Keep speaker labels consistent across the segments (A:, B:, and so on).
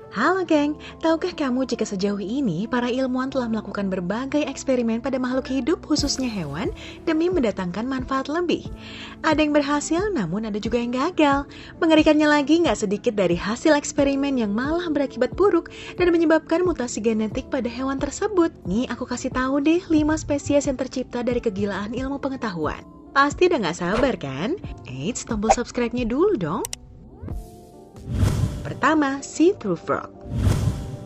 A: Halo geng, tahukah kamu jika sejauh ini para ilmuwan telah melakukan berbagai eksperimen pada makhluk hidup khususnya hewan demi mendatangkan manfaat lebih? Ada yang berhasil namun ada juga yang gagal. Mengerikannya lagi nggak sedikit dari hasil eksperimen yang malah berakibat buruk dan menyebabkan mutasi genetik pada hewan tersebut. Nih aku kasih tahu deh 5 spesies yang tercipta dari kegilaan ilmu pengetahuan. Pasti udah nggak sabar kan? Eits, tombol subscribe-nya dulu dong. Pertama, see-through frog.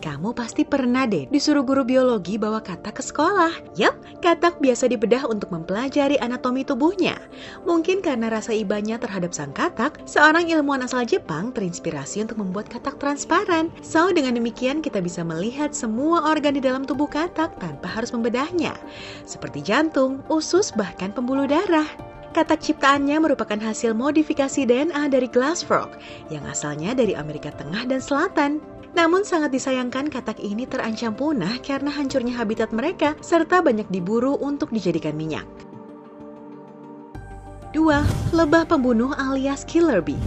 A: Kamu pasti pernah deh disuruh guru biologi bawa katak ke sekolah. Yap, katak biasa dibedah untuk mempelajari anatomi tubuhnya. Mungkin karena rasa ibanya terhadap sang katak, seorang ilmuwan asal Jepang terinspirasi untuk membuat katak transparan. So, dengan demikian kita bisa melihat semua organ di dalam tubuh katak tanpa harus membedahnya. Seperti jantung, usus, bahkan pembuluh darah. Katak ciptaannya merupakan hasil modifikasi DNA dari glass frog yang asalnya dari Amerika Tengah dan Selatan. Namun sangat disayangkan katak ini terancam punah karena hancurnya habitat mereka serta banyak diburu untuk dijadikan minyak. 2. Lebah pembunuh alias killer bee.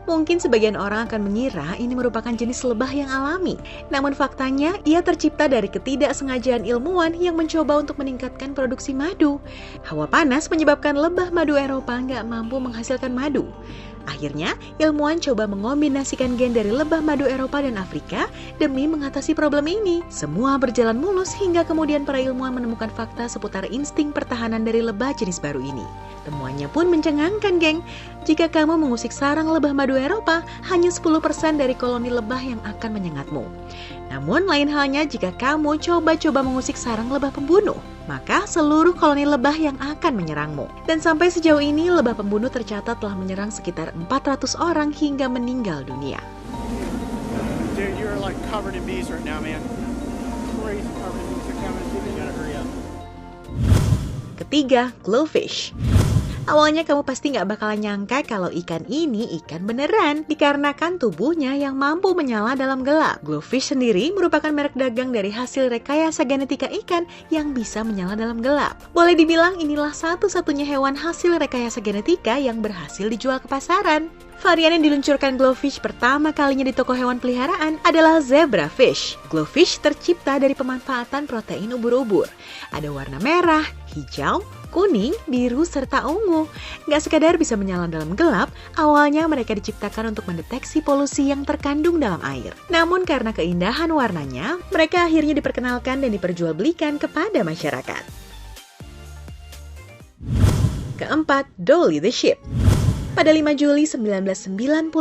A: Mungkin sebagian orang akan mengira ini merupakan jenis lebah yang alami. Namun faktanya, ia tercipta dari ketidaksengajaan ilmuwan yang mencoba untuk meningkatkan produksi madu. Hawa panas menyebabkan lebah madu Eropa nggak mampu menghasilkan madu. Akhirnya, ilmuwan coba mengombinasikan gen dari lebah madu Eropa dan Afrika demi mengatasi problem ini. Semua berjalan mulus hingga kemudian para ilmuwan menemukan fakta seputar insting pertahanan dari lebah jenis baru ini. Temuannya pun mencengangkan, geng. Jika kamu mengusik sarang lebah madu Eropa, hanya 10% dari koloni lebah yang akan menyengatmu. Namun lain halnya jika kamu coba-coba mengusik sarang lebah pembunuh, maka seluruh koloni lebah yang akan menyerangmu. Dan sampai sejauh ini, lebah pembunuh tercatat telah menyerang sekitar 400 orang hingga meninggal dunia.
B: Dude, you're like covered in bees right now, man. Crazy covered in bees. They're coming. You gotta hurry up.
A: Ketiga, glowfish. Awalnya kamu pasti nggak bakalan nyangka kalau ikan ini ikan beneran, dikarenakan tubuhnya yang mampu menyala dalam gelap. Glowfish sendiri merupakan merek dagang dari hasil rekayasa genetika ikan yang bisa menyala dalam gelap. Boleh dibilang inilah satu-satunya hewan hasil rekayasa genetika yang berhasil dijual ke pasaran. Varian yang diluncurkan glowfish pertama kalinya di toko hewan peliharaan adalah zebrafish. Glowfish tercipta dari pemanfaatan protein ubur-ubur. Ada warna merah, hijau, kuning, biru, serta ungu. Nggak sekadar bisa menyala dalam gelap, awalnya mereka diciptakan untuk mendeteksi polusi yang terkandung dalam air. Namun karena keindahan warnanya, mereka akhirnya diperkenalkan dan diperjualbelikan kepada masyarakat. Keempat, Dolly the sheep. Pada 5 Juli 1996,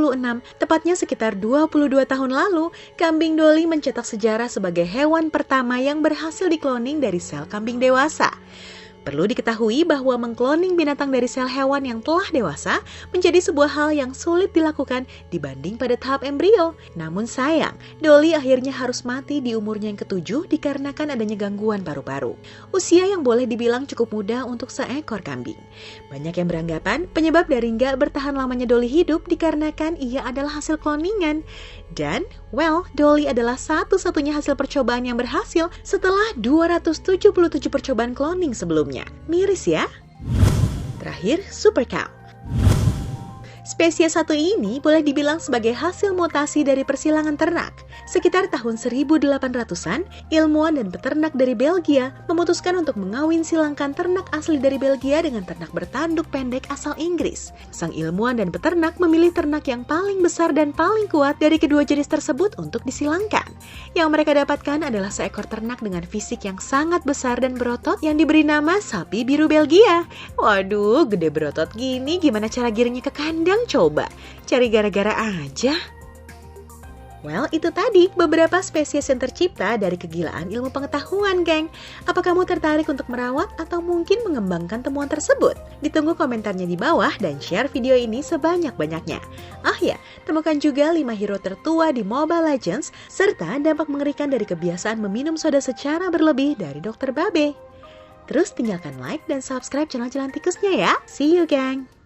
A: tepatnya sekitar 22 tahun lalu, kambing Dolly mencetak sejarah sebagai hewan pertama yang berhasil dikloning dari sel kambing dewasa. Perlu diketahui bahwa mengkloning binatang dari sel hewan yang telah dewasa menjadi sebuah hal yang sulit dilakukan dibanding pada tahap embrio. Namun sayang, Dolly akhirnya harus mati di umurnya yang ke-7 dikarenakan adanya gangguan paru-paru. Usia yang boleh dibilang cukup muda untuk seekor kambing. Banyak yang beranggapan penyebab dari nggak bertahan lamanya Dolly hidup dikarenakan ia adalah hasil kloningan. Dan, Dolly adalah satu-satunya hasil percobaan yang berhasil setelah 277 percobaan kloning sebelumnya. Miris ya? Terakhir, super cow. Spesies satu ini boleh dibilang sebagai hasil mutasi dari persilangan ternak. Sekitar tahun 1800-an, ilmuwan dan peternak dari Belgia memutuskan untuk mengawin silangkan ternak asli dari Belgia dengan ternak bertanduk pendek asal Inggris. Sang ilmuwan dan peternak memilih ternak yang paling besar dan paling kuat dari kedua jenis tersebut untuk disilangkan. Yang mereka dapatkan adalah seekor ternak dengan fisik yang sangat besar dan berotot yang diberi nama sapi biru Belgia. Waduh, gede berotot gini, gimana cara giringnya ke kandang? Coba, cari gara-gara aja. Itu tadi beberapa spesies yang tercipta dari kegilaan ilmu pengetahuan, geng. Apa kamu tertarik untuk merawat atau mungkin mengembangkan temuan tersebut? Ditunggu komentarnya di bawah dan share video ini sebanyak-banyaknya. Temukan juga 5 hero tertua di Mobile Legends, serta dampak mengerikan dari kebiasaan meminum soda secara berlebih dari Dr. Babe. Terus tinggalkan like dan subscribe channel Jalan Tikusnya ya. See you, gang!